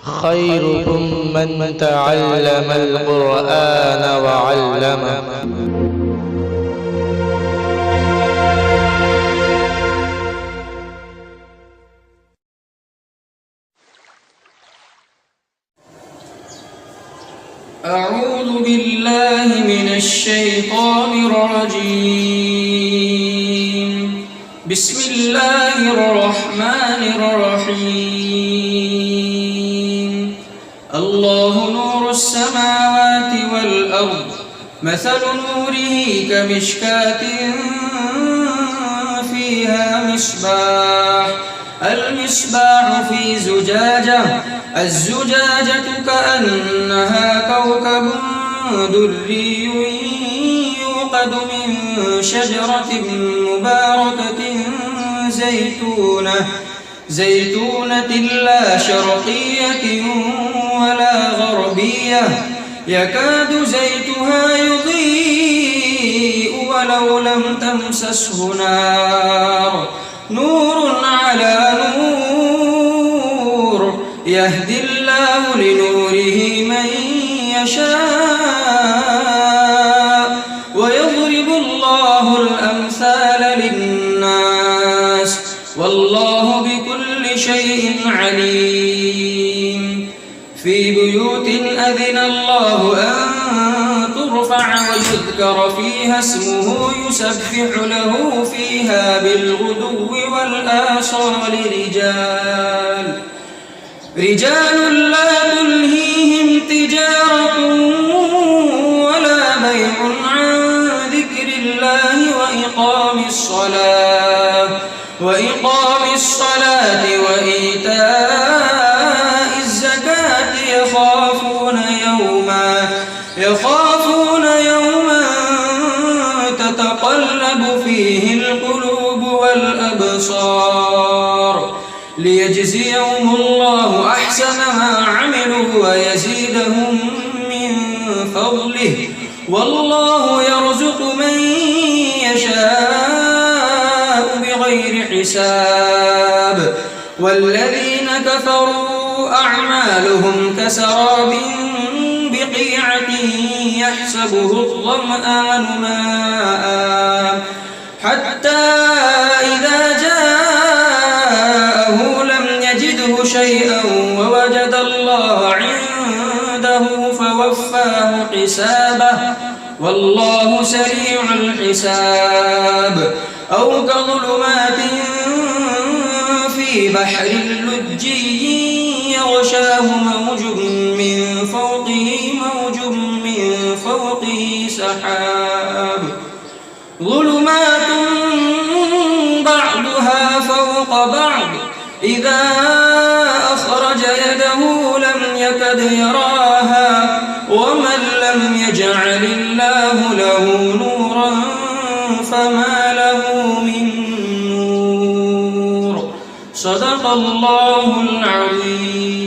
خيركم من تعلم القرآن وعلمه. أعوذ بالله من الشيطان الرجيم. بسم الله الرحمن الرحيم. الله نور السماوات والأرض، مثل نوره كمشكاة فيها مصباح، المصباح في زجاجة، الزجاجة كأنها كوكب دري يوقد من شجرة مباركة زيتونة لا شرقية ولا غربية، يكاد زيتها يضيء ولو لم تمسسه نار، نور على نور، يهدي الله لنوره من يشاء ويضرب الله الأمثال للناس والله بكل شيء عليم. في بيوت أذن الله أن ترفع ويذكر فيها اسمه يسبح له فيها بالغدو والآصال رجال لا تلهيهم تجارة ولا بيع عن ذكر الله وإقام الصلاة وإيتاء الزكاة يخافون يوما تتقلب فيه القلوب والأبصار، ليجزيهم الله أحسن ما عملوا ويزيدهم من فضله، والله يرزق من يشاء بغير حساب. والذين كفروا أعمالهم كسراب بقيعة يحسبه الظمآن ماء حتى إذا جاءه لم يجده شيئا ووجد الله عنده فوفاه حسابه، والله سريع الحساب. أو كظلمات في بحر لجي يغشاه موج من فوقه سحاب، ظلمات بعضها فوق بعض، إذا أخرج يده لم يكد يراها، ومن لم يجعل الله له نورا فما له من نور. صدق الله العظيم.